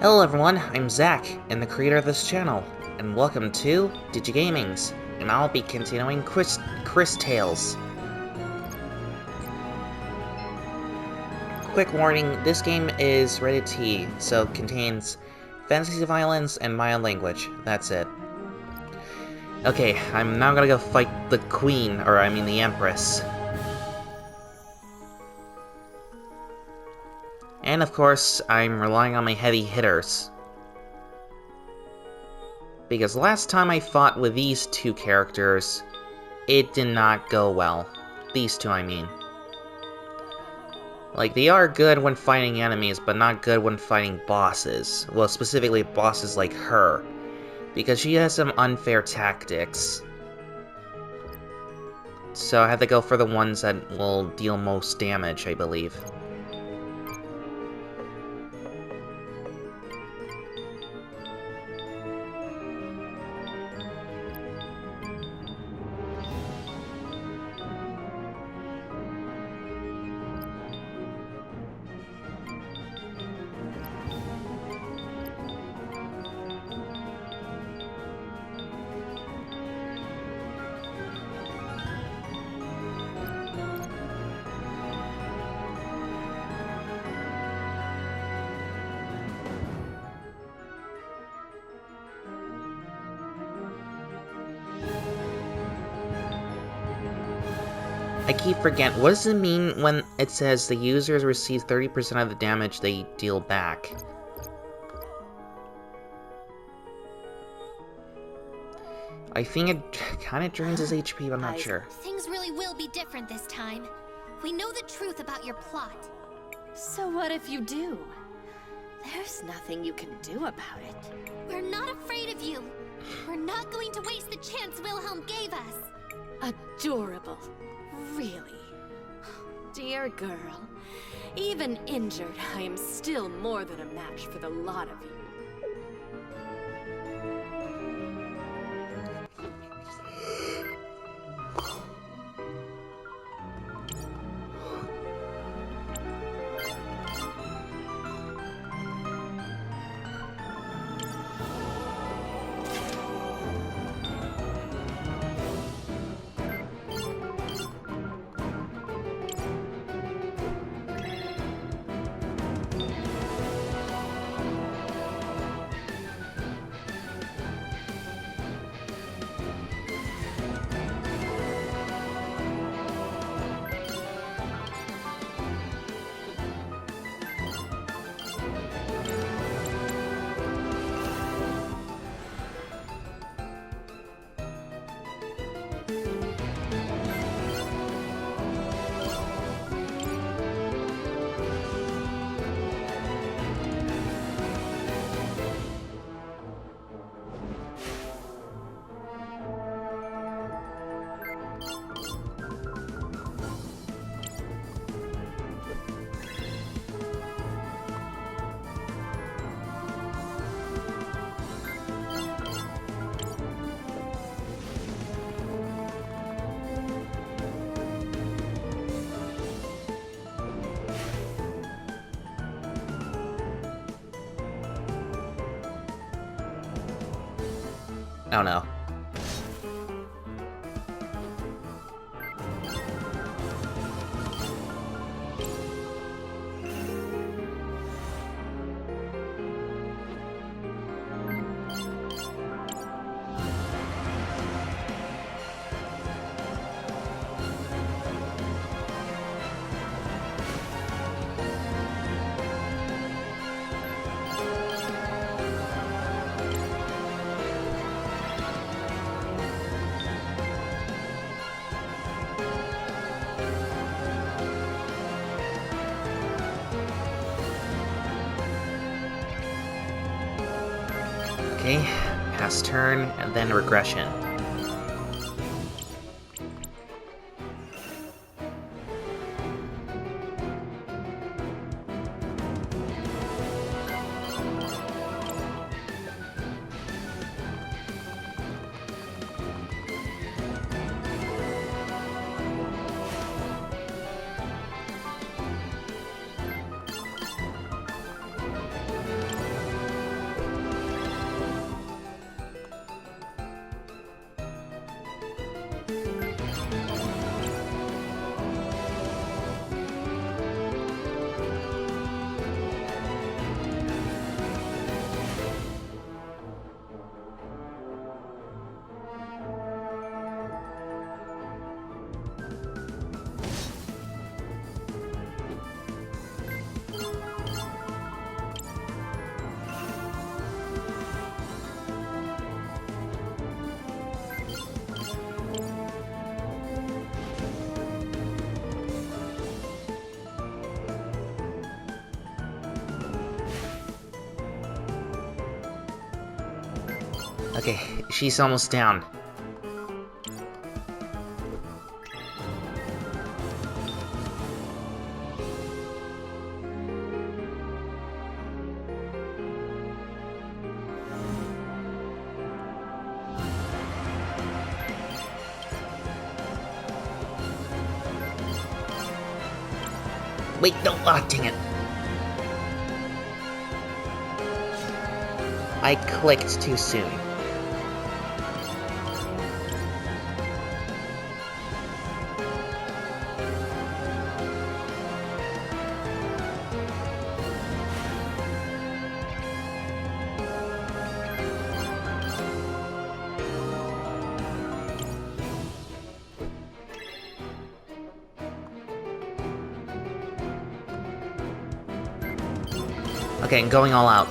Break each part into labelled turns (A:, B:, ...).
A: Hello everyone, I'm Zack, and the creator of this channel, and welcome to Digigamings, and I'll be continuing Cris Tales. Quick warning, this game is rated T, so contains fantasy violence and mild language, that's it. Okay, I'm now gonna go fight the Queen, or I mean the Empress. And of course, I'm relying on my heavy hitters. Because last time I fought with these two characters, it did not go well. These two, I mean. Like, they are good when fighting enemies, but not good when fighting bosses. Well, specifically bosses like her. Because she has some unfair tactics. So I had to go for the ones that will deal most damage, I believe. I keep forgetting, what does it mean when it says the users receive 30% of the damage they deal back? I think it kind of drains his HP, but I'm not sure.
B: Things really will be different this time. We know the truth about your plot.
C: So what if you do? There's nothing you can do about it.
B: We're not afraid of you. We're not going to waste the chance Wilhelm gave us.
C: Adorable. Really? Dear girl. Even injured, I am still more than a match for the lot of you.
A: I don't know. Okay, pass turn, and then regression. Okay, she's almost down. Wait, no, dang it. I clicked too soon. Okay, I'm going all out.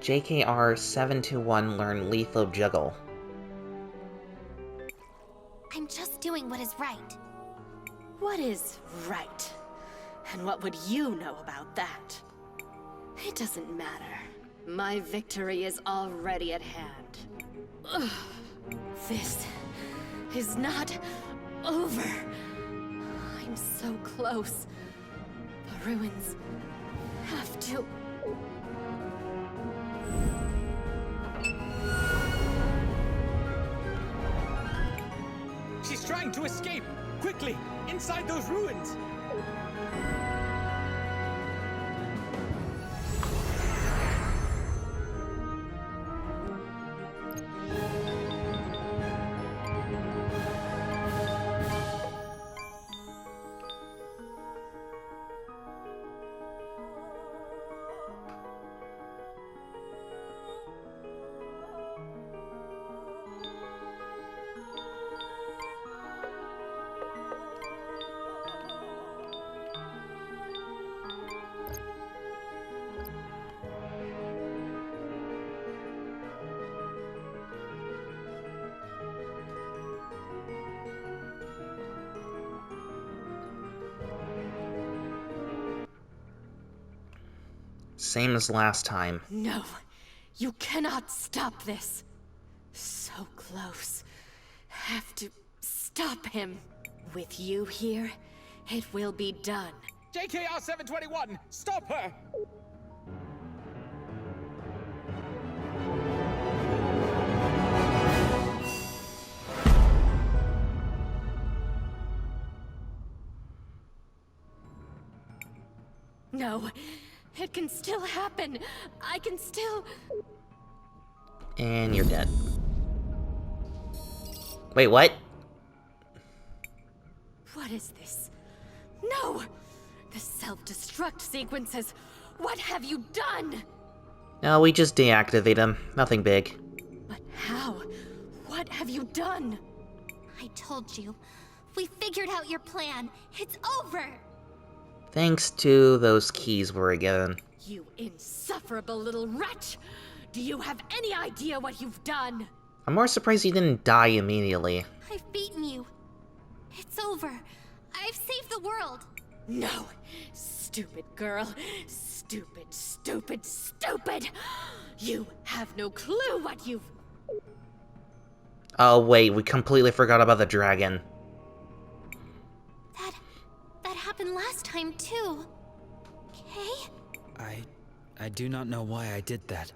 A: JKR 721 learn Lethal Juggle.
B: I'm just doing what is right.
C: What is right? And what would you know about that? It doesn't matter. My victory is already at hand. Ugh. This is not over. I'm so close. The ruins have to...
D: She's trying to escape! Quickly! Inside those ruins!
A: Same as last time.
C: No, you cannot stop this. So close. Have to stop him. With you here, it will be done.
D: JKR 721! Stop her!
C: No, it can still happen. I can still...
A: And you're dead. Wait, what?
C: What is this? No! The self-destruct sequences. What have you done?
A: No, we just deactivate them. Nothing big.
C: But how? What have you done?
B: I told you. We figured out your plan. It's over!
A: Thanks to those keys we were given.
C: You insufferable little wretch! Do you have any idea what you've done?
A: I'm more surprised you didn't die immediately.
B: I've beaten you. It's over. I've saved the world.
C: No! Stupid girl. Stupid, stupid, stupid! You have no clue what you've...
A: Oh wait, we completely forgot about the dragon.
B: That happened last time, too. Okay?
E: I do not know why I did that.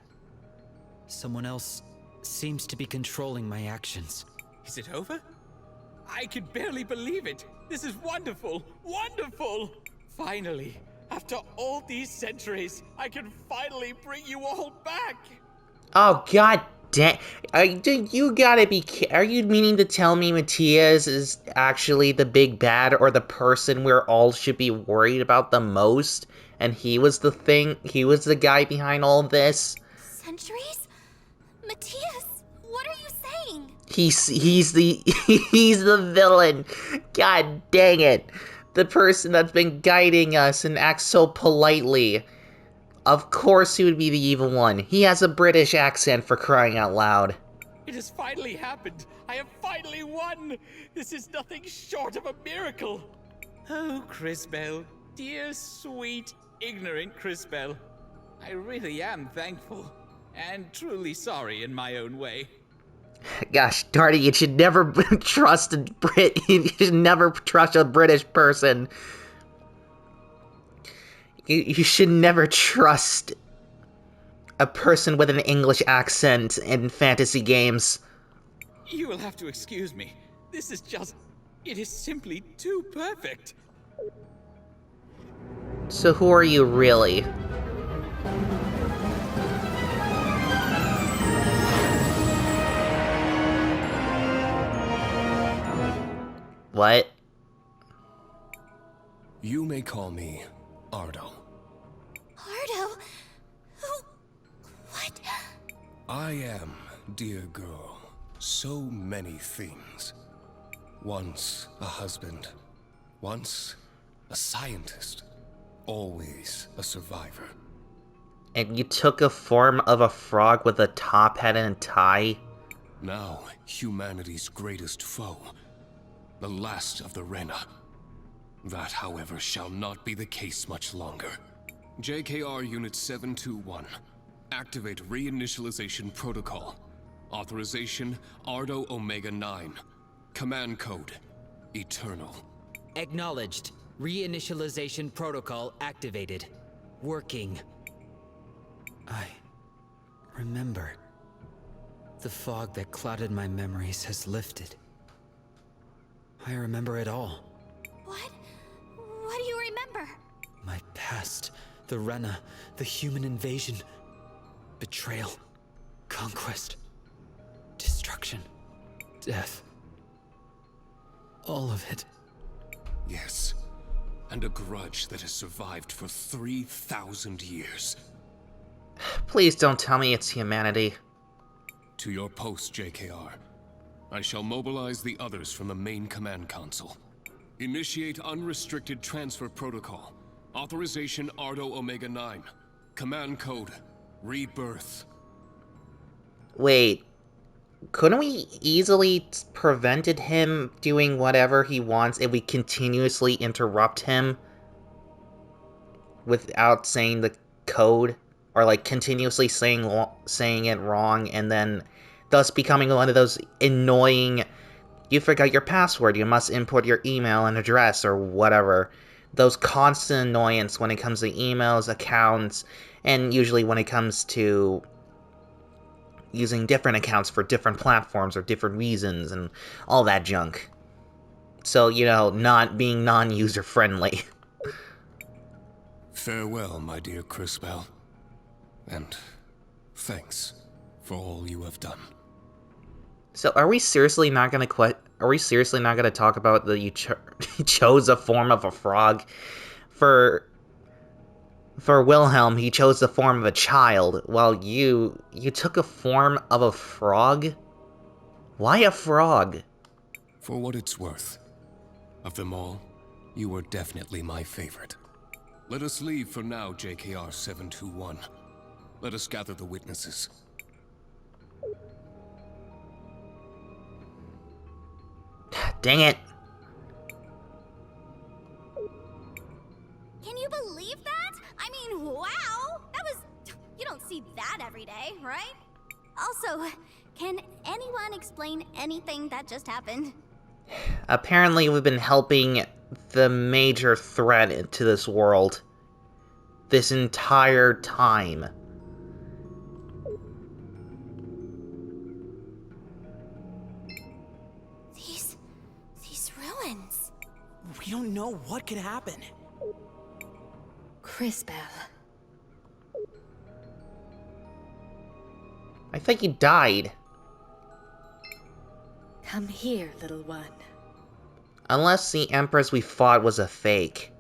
E: Someone else seems to be controlling my actions.
D: Is it over? I can barely believe it! This is wonderful! Wonderful! Finally, after all these centuries, I can finally bring you all back!
A: Oh god damn! You gotta be. Are you meaning to tell me Matthias is actually the big bad, or the person we're all should be worried about the most? And he was the thing. He was the guy behind all this.
B: Centuries? Matthias, what are you saying?
A: He's the he's the villain. God dang it! The person that's been guiding us and acts so politely. Of course he would be the evil one. He has a British accent, for crying out loud.
D: It has finally happened! I have finally won! This is nothing short of a miracle! Oh, Crisbell, dear, sweet, ignorant Crisbell. I really am thankful, and truly sorry in my own way.
A: Gosh darn it, you should never trust a Brit. You should never trust a British person. You should never trust a person with an English accent in fantasy games.
D: You will have to excuse me. This is just... it is simply too perfect.
A: So who are you really? What?
F: You may call me Ardo.
B: Ardo? What?
F: I am, dear girl, so many things. Once a husband, once a scientist, always a survivor.
A: And you took a form of a frog with a top hat and a tie?
F: Now, humanity's greatest foe, the last of the Rena. That, however, shall not be the case much longer. JKR Unit 721. Activate reinitialization protocol. Authorization Ardo Omega 9. Command code Eternal.
E: Acknowledged. Reinitialization protocol activated. Working. I remember. The fog that clouded my memories has lifted. I remember it all.
B: What? What do you remember?
E: My past, the Rena, the human invasion, betrayal, conquest, destruction, death. All of it.
F: Yes, and a grudge that has survived for 3,000 years.
A: Please don't tell me it's humanity.
F: To your post, JKR. I shall mobilize the others from the main command console. Initiate unrestricted transfer protocol. Authorization Ardo Omega 9. Command code Rebirth.
A: Wait, couldn't we easily prevented him doing whatever he wants if we continuously interrupt him without saying the code? Or like continuously saying it wrong and then thus becoming one of those annoying, you forgot your password, you must input your email and address or whatever. Those constant annoyance when it comes to emails, accounts, and usually when it comes to using different accounts for different platforms or different reasons and all that junk. So, you know, not being non-user friendly.
F: Farewell, my dear Crisbell. And thanks for all you have done.
A: So, are we seriously not gonna Are we seriously not gonna talk about that you chose a form of a frog? For Wilhelm, he chose the form of a child, while you took a form of a frog? Why a frog?
F: For what it's worth, of them all, you were definitely my favorite. Let us leave for now, JKR 721. Let us gather the witnesses.
A: Dang it.
B: Can you believe that? I mean, wow! That was... You don't see that every day, right? Also, can anyone explain anything that just happened?
A: Apparently we've been helping the major threat to this world this entire time.
B: These ruins.
G: We don't know what could happen.
C: Crisbell.
A: I think you died.
C: Come here, little one.
A: Unless the Empress we fought was a fake.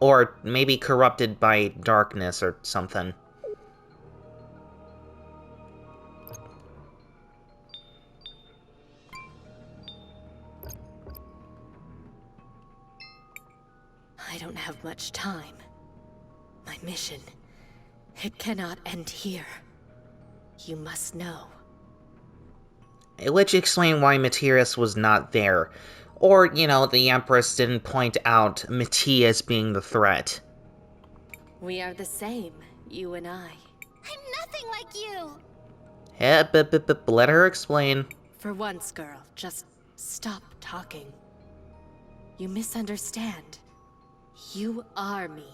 A: Or maybe corrupted by darkness or something.
C: I don't have much time. My mission, it cannot end here. You must know.
A: which explained why Matthias was not there. Or, the Empress didn't point out Matthias being the threat.
C: We are the same, you and I.
B: I'm nothing like you!
A: Let her explain.
C: For once, girl, just stop talking. You misunderstand. You are me.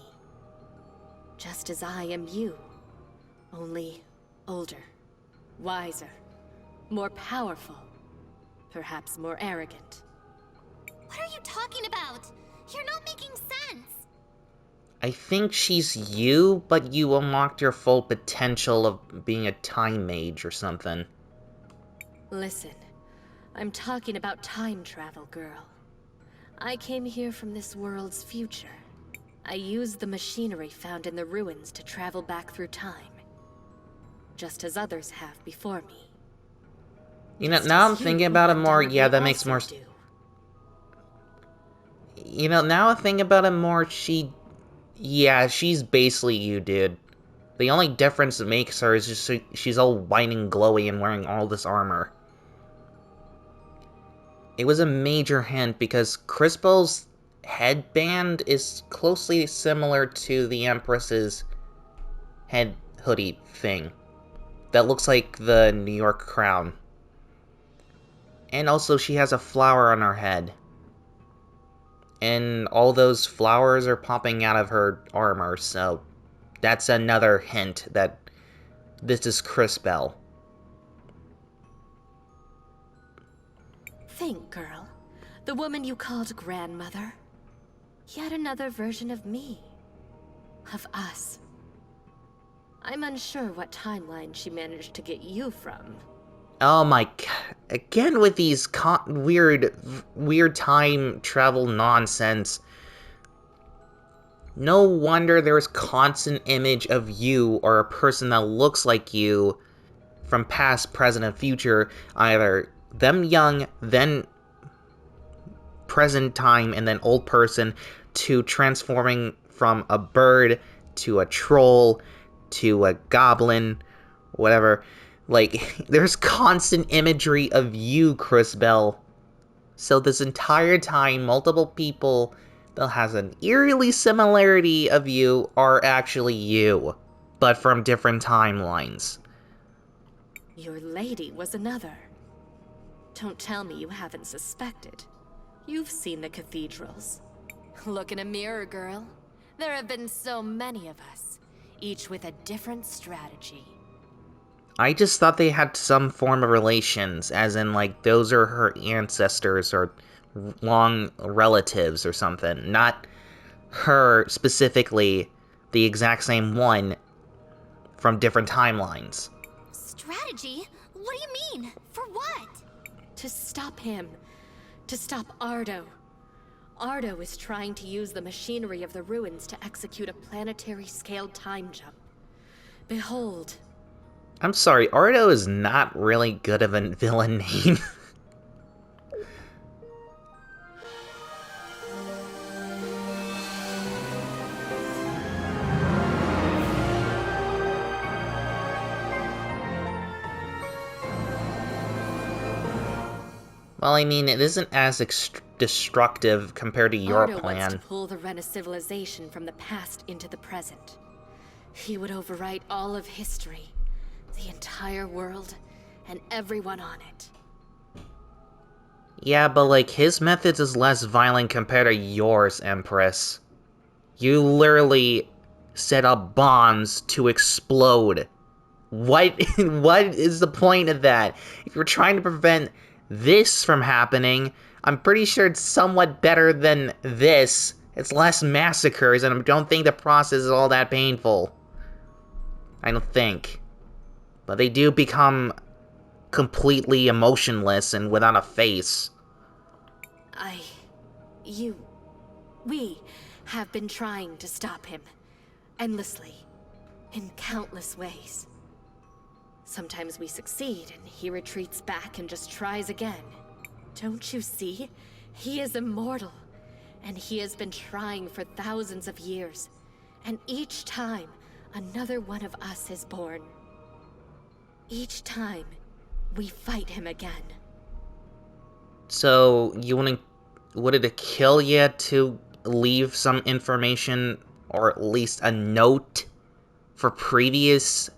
C: Just as I am you. Only older, wiser, more powerful, perhaps more arrogant.
B: What are you talking about? You're not making sense!
A: I think she's you, but you unlocked your full potential of being a time mage or something.
C: Listen, I'm talking about time travel, girl. I came here from this world's future. I used the machinery found in the ruins to travel back through time. Just as others have before me.
A: Now I'm thinking about it more, yeah, that makes more... now I think about it more, she's basically you, dude. The only difference it makes her is just she's all white and glowy and wearing all this armor. It was a major hint because Cris Bell's headband is closely similar to the Empress's head hoodie thing. That looks like the New York crown. And also she has a flower on her head. And all those flowers are popping out of her armor, so that's another hint that this is Cris Bell.
C: Think, girl. The woman you called grandmother. Yet another version of me. Of us. I'm unsure what timeline she managed to get you from.
A: Oh my god. Again with these weird time travel nonsense. No wonder there's constant image of you or a person that looks like you from past, present, and future. Either them young, then present time, and then old person, to transforming from a bird to a troll to a goblin, whatever. Like, there's constant imagery of you, Cris Bell. So this entire time, multiple people that has an eerily similarity of you are actually you, but from different timelines.
C: Your lady was another. Don't tell me you haven't suspected. You've seen the cathedrals. Look in a mirror, girl. There have been so many of us, each with a different strategy.
A: I just thought they had some form of relations, as in, like, those are her ancestors or long relatives or something. Not her specifically, the exact same one from different timelines.
B: Strategy? What do you mean? For what?
C: To stop him. To stop Ardo. Ardo is trying to use the machinery of the ruins to execute a planetary-scale time jump. Behold.
A: I'm sorry, Ardo is not really good of a villain name. Well, I mean, it isn't as destructive compared to your
C: Ardo
A: plan.
C: wants to pull the Rena civilization from the past into the present. He would overwrite all of history, the entire world, and everyone on it.
A: Yeah, but like, his methods is less violent compared to yours, Empress. You literally set up bombs to explode. What is the point of that? If you're trying to prevent this from happening, I'm pretty sure it's somewhat better than this. It's less massacres, and I don't think the process is all that painful. I don't think. But they do become completely emotionless and without a face.
C: We have been trying to stop him. Endlessly. In countless ways. Sometimes we succeed, and he retreats back and just tries again. Don't you see? He is immortal. And he has been trying for thousands of years. And each time, another one of us is born. Each time, we fight him again.
A: So, would it kill you to leave some information, or at least a note, for previous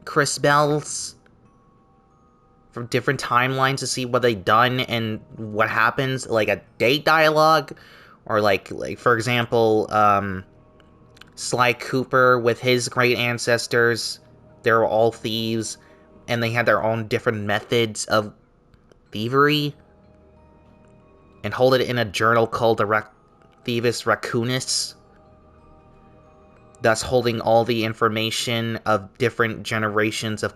A: Cris Bells? From different timelines to see what they've done and what happens? Like a date dialogue? Or like for example, Sly Cooper with his great ancestors. They were all thieves, and they had their own different methods of thievery. And hold it in a journal called the Thievis Raccoonus, thus holding all the information of different generations of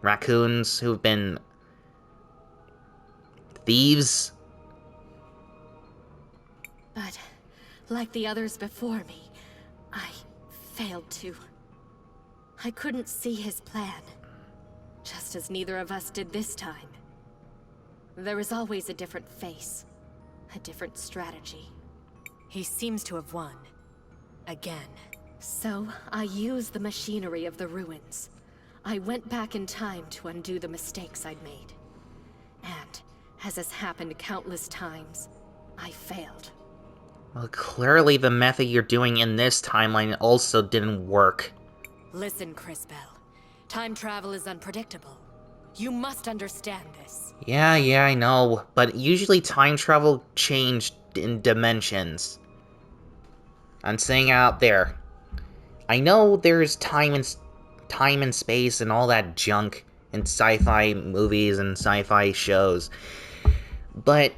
A: raccoons who've been thieves.
C: But, like the others before me, I failed to. I couldn't see his plan, just as neither of us did this time. There is always a different face, a different strategy.
H: He seems to have won. Again.
C: So, I used the machinery of the ruins. I went back in time to undo the mistakes I'd made. And, as has happened countless times, I failed.
A: Well, clearly the method you're doing in this timeline also didn't work.
H: Listen, Cris Bell. Time travel is unpredictable. You must understand this.
A: Yeah, I know, but usually time travel changed in dimensions. I'm saying out there. I know there's time and space and all that junk in sci-fi movies and sci-fi shows, but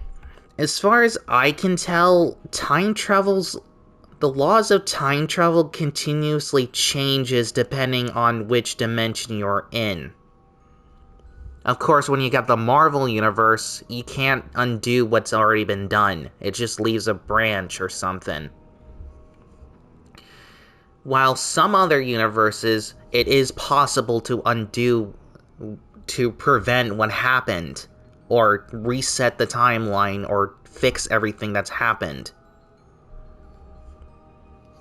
A: as far as I can tell, the laws of time travel continuously changes depending on which dimension you're in. Of course, when you got the Marvel universe, you can't undo what's already been done. It just leaves a branch or something. While some other universes, it is possible to undo, to prevent what happened, or reset the timeline, or fix everything that's happened.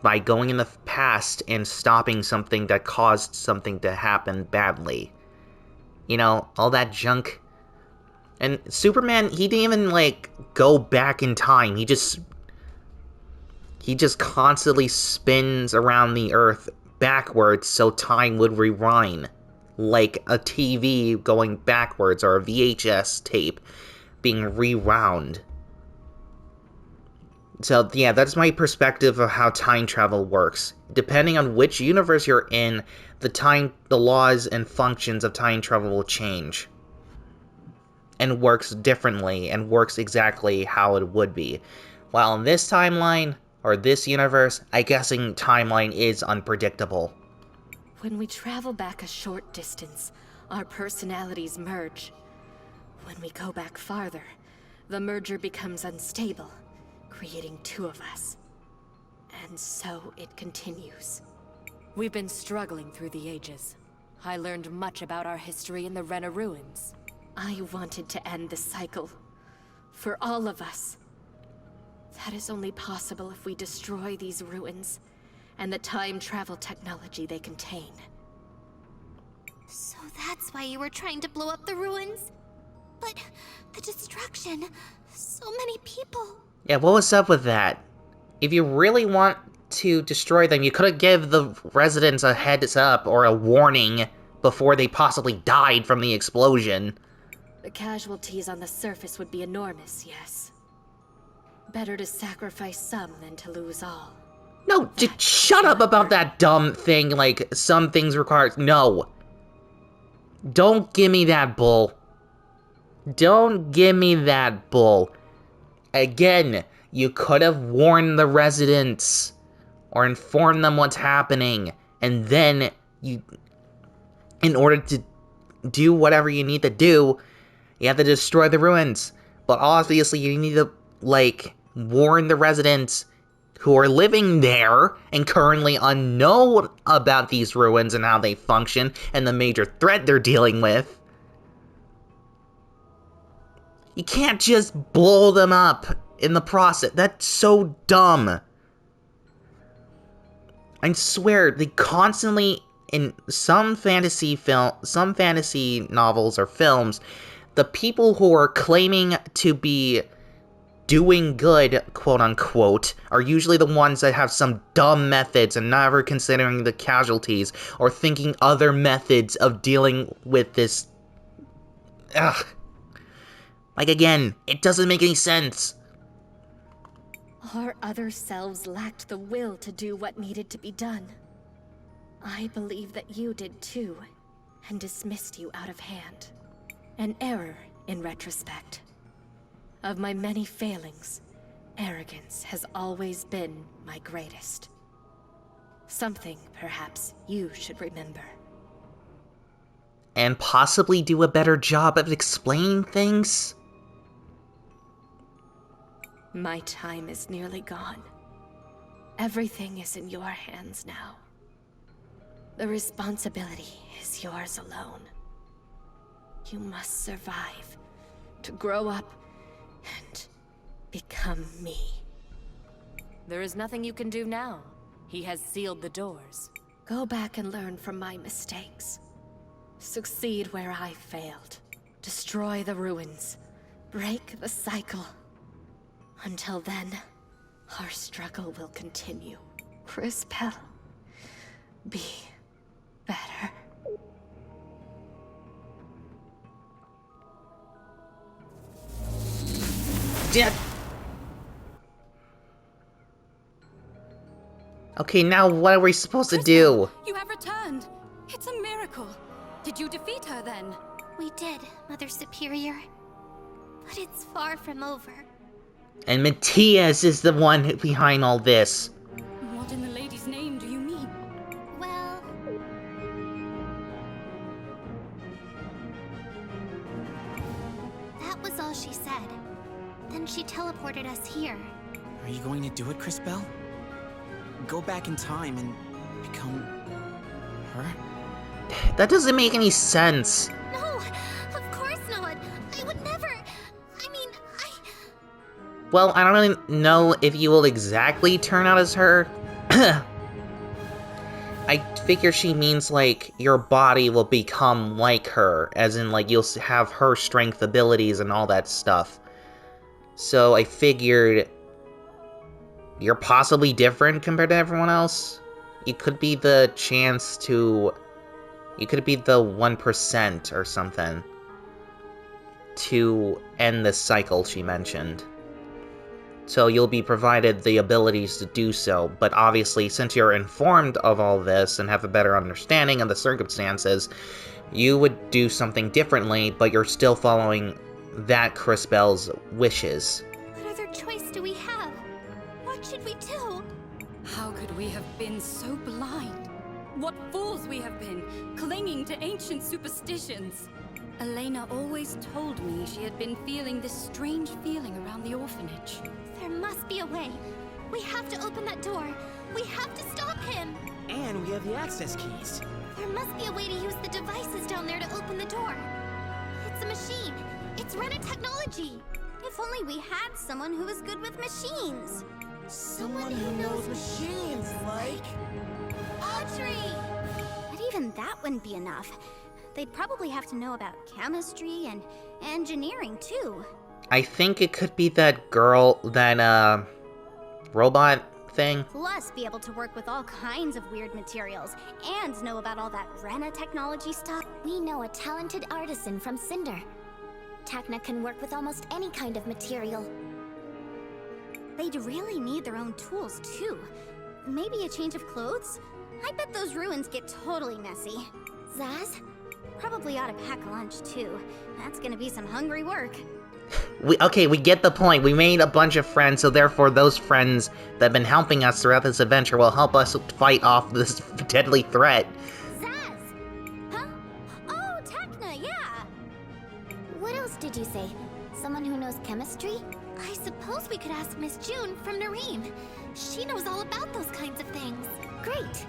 A: By going in the past and stopping something that caused something to happen badly. You know, all that junk. And Superman, he didn't even, go back in time. He just constantly spins around the Earth backwards so time would rewind. Like a TV going backwards, or a VHS tape being rewound. So, yeah, that's my perspective of how time travel works. Depending on which universe you're in, the laws and functions of time travel will change. And works differently, and works exactly how it would be. While in this timeline, or this universe, I'm guessing timeline is unpredictable.
C: When we travel back a short distance, our personalities merge. When we go back farther, the merger becomes unstable, creating two of us. And so it continues.
H: We've been struggling through the ages. I learned much about our history in the Rena ruins.
C: I wanted to end the cycle. For all of us. That is only possible if we destroy these ruins, and the time travel technology they contain.
B: So that's why you were trying to blow up the ruins? But the destruction, so many people.
A: Yeah, what was up with that? If you really want to destroy them, you could have given the residents a heads up or a warning before they possibly died from the explosion.
C: The casualties on the surface would be enormous, yes. Better to sacrifice some than to lose all.
A: No, just shut up about that dumb thing, like, some things require... No. Don't give me that bull. Don't give me that bull. Again, you could have warned the residents, or informed them what's happening, and then in order to do whatever you need to do, you have to destroy the ruins. But obviously you need to, warn the residents who are living there and currently unknown about these ruins and how they function and the major threat they're dealing with. You can't just blow them up in the process. That's so dumb. I swear, they constantly, in some fantasy novels or films, the people who are claiming to be doing good, quote-unquote, are usually the ones that have some dumb methods and never considering the casualties or thinking other methods of dealing with this. Ugh. Like, again, it doesn't make any sense.
C: Our other selves lacked the will to do what needed to be done. I believe that you did too, and dismissed you out of hand. An error in retrospect. Of my many failings, arrogance has always been my greatest. Something, perhaps, you should remember.
A: And possibly do a better job of explaining things?
C: My time is nearly gone. Everything is in your hands now. The responsibility is yours alone. You must survive, to grow up and become me.
H: There is nothing you can do now. He has sealed the doors.
C: Go back and learn from my mistakes. Succeed where I failed. Destroy the ruins. Break the cycle. Until then, our struggle will continue. Cris Tales, be better.
A: Yeah. Okay, now what are we supposed to do?
B: You have returned. It's a miracle. Did you defeat her then? We did, Mother Superior. But it's far from over.
A: And Matthias is the one behind all this.
B: What in the lady's name do you mean? Well... that was all she said. Then she teleported us here.
G: Are you going to do it, Cris Tales? Go back in time and become her?
A: That doesn't make any sense.
B: No, of course not. I would never. I mean,
A: Well, I don't really know if you will exactly turn out as her. I figure she means, like, your body will become like her, as in, like, you'll have her strength abilities and all that stuff. So I figured you're possibly different compared to everyone else. You could be the chance to... You could be the 1% or something to end the cycle she mentioned. So you'll be provided the abilities to do so, but obviously since you're informed of all this and have a better understanding of the circumstances, you would do something differently, but you're still following that Cris Tales' wishes.
B: what other choice do we have? What should we do?
I: How could we have been so blind? What fools we have been, clinging to ancient superstitions. Elena always told me she had been feeling this strange feeling around the orphanage.
B: There must be a way. We have to open that door. We have to stop him.
G: And we have the access keys.
B: There must be a way to use the devices down there to open the door. It's a machine. It's Rena technology. If only we had someone who was good with machines.
G: Someone who knows machines, like...
B: Audrey! But even that wouldn't be enough. They'd probably have to know about chemistry and engineering, too.
A: I think it could be that girl, that, robot thing.
B: Plus, be able to work with all kinds of weird materials and know about all that Rena technology stuff.
J: We know a talented artisan from Cinder. Tacna can work with almost any kind of material.
B: They'd really need their own tools, too. Maybe a change of clothes? I bet those ruins get totally messy.
J: Zaz?
B: Probably ought to pack a lunch, too. That's gonna be some hungry work.
A: We get the point. We made a bunch of friends, so therefore those friends that have been helping us throughout this adventure will help us fight off this deadly threat.
B: Zaz! Huh? Oh, Tacna, yeah!
J: What else did you say? Someone who knows chemistry?
B: I suppose we could ask Miss June from Nareem. She knows all about those kinds of things.
J: Great!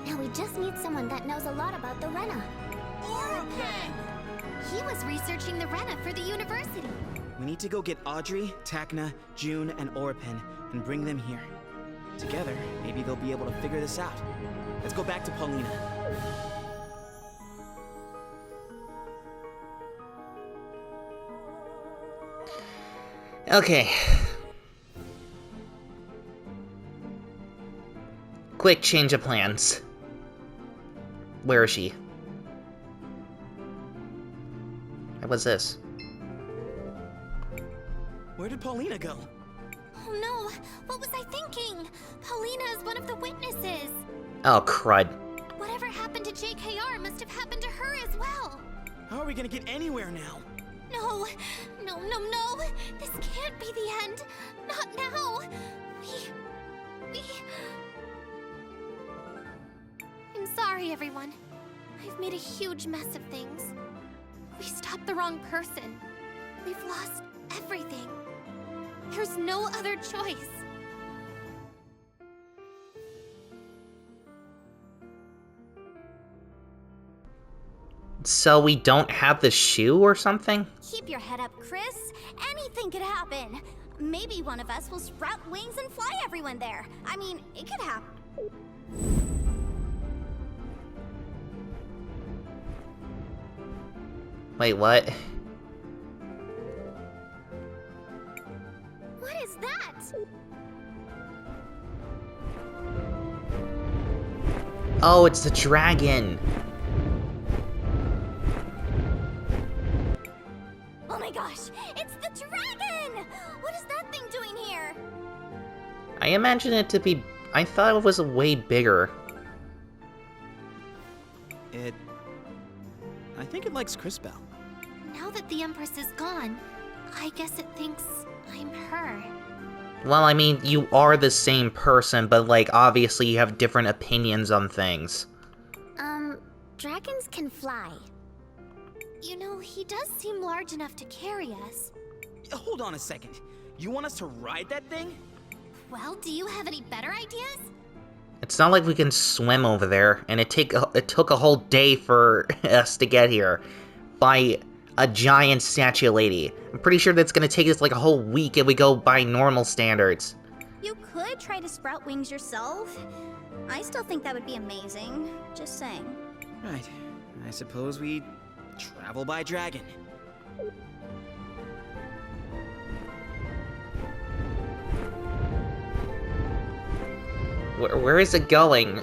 J: Now we just need someone that knows a lot about the Rena.
B: Orapen! He was researching the Rena for the university.
G: We need to go get Audrey, Tacna, June, and Orapen and bring them here. Together, maybe they'll be able to figure this out. Let's go back to Paulina.
A: Okay. Quick change of plans. Where is she? What's this?
G: Where did Paulina go?
B: Oh no, what was I thinking? Paulina is one of the witnesses.
A: Oh, crud.
B: Whatever happened to JKR must have happened to her as well.
G: How are we gonna get anywhere now?
B: No, no, no, no. This can't be the end. Not now. I'm sorry, everyone. I've made a huge mess of things. We stopped the wrong person. We've lost everything. There's no other choice.
A: So we don't have the shoe or something?
B: Keep your head up, Cris. Anything could happen. Maybe one of us will sprout wings and fly everyone there. I mean, it could happen.
A: Wait, what?
B: What is that?
A: Oh, it's the dragon.
B: Oh my gosh, it's the dragon! What is that thing doing here?
A: I imagine it to be... I thought it was way bigger.
G: I think it likes Cris Bell.
B: Now that the Empress is gone, I guess it thinks I'm her.
A: Well, I mean, you are the same person, but, like, obviously you have different opinions on things.
J: Dragons can fly.
B: You know, he does seem large enough to carry us.
G: Hold on a second. You want us to ride that thing?
B: Well, do you have any better ideas?
A: It's not like we can swim over there, and it took a whole day for us to get here by a giant statue lady. I'm pretty sure that's gonna take us like a whole week if we go by normal standards.
B: You could try to sprout wings yourself. I still think that would be amazing. Just saying.
G: Right. I suppose we travel by dragon.
A: Where is it going?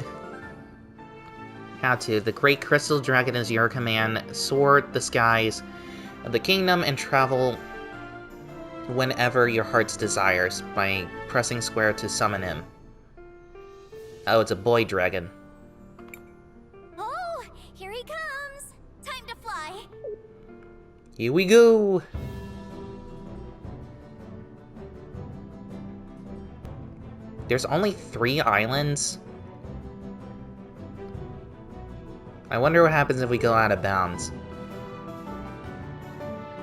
A: How to. The Great Crystal Dragon is your command. Soar the skies of the kingdom and travel whenever your heart's desires by pressing square to summon him. Oh, it's a boy dragon.
B: Oh, here he comes! Time to fly!
A: Here we go! There's only 3 islands? I wonder what happens if we go out of bounds.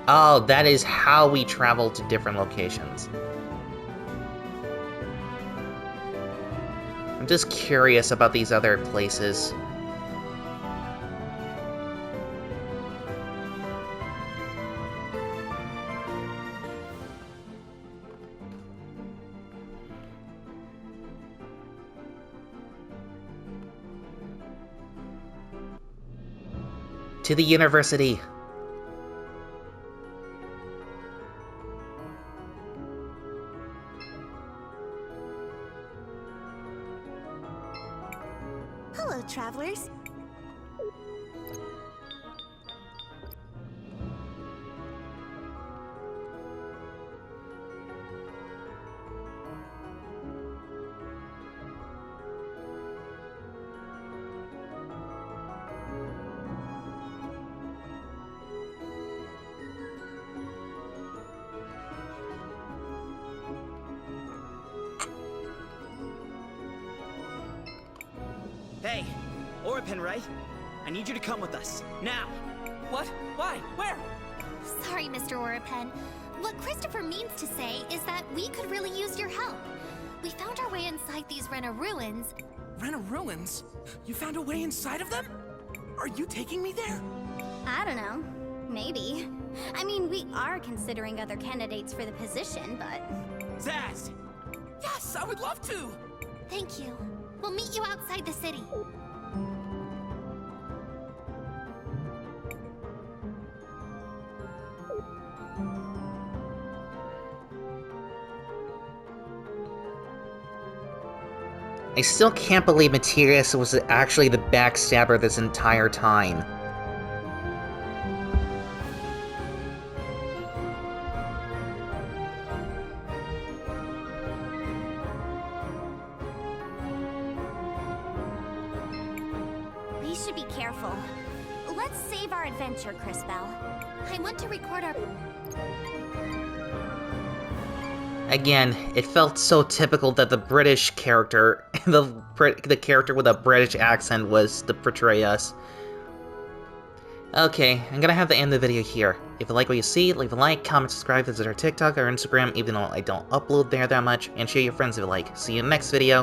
A: Oh, that is how we travel to different locations. I'm just curious about these other places. To the university.
B: Hello, travelers.
G: Hey, Oripin, right? I need you to come with us, now!
E: What? Why? Where?
B: Sorry, Mr. Oripen. What Christopher means to say is that we could really use your help. We found our way inside these Rena ruins.
K: Rena ruins? You found a way inside of them? Are you taking me there?
B: I don't know. Maybe. I mean, we are considering other candidates for the position, but...
G: Zaz!
K: Yes, I would love to!
B: Thank you. We'll meet you outside the city.
A: I still can't believe Materius was actually the backstabber this entire time.
J: We should be careful. Let's save our adventure, Cris Bell.
B: I want to record our...
A: Again, it felt so typical that the British character, the character with a British accent was to portray us. Okay, I'm gonna have to end the video here. If you like what you see, leave a like, comment, subscribe, visit our TikTok or Instagram, even though I don't upload there that much, and share your friends if you like. See you in the next video.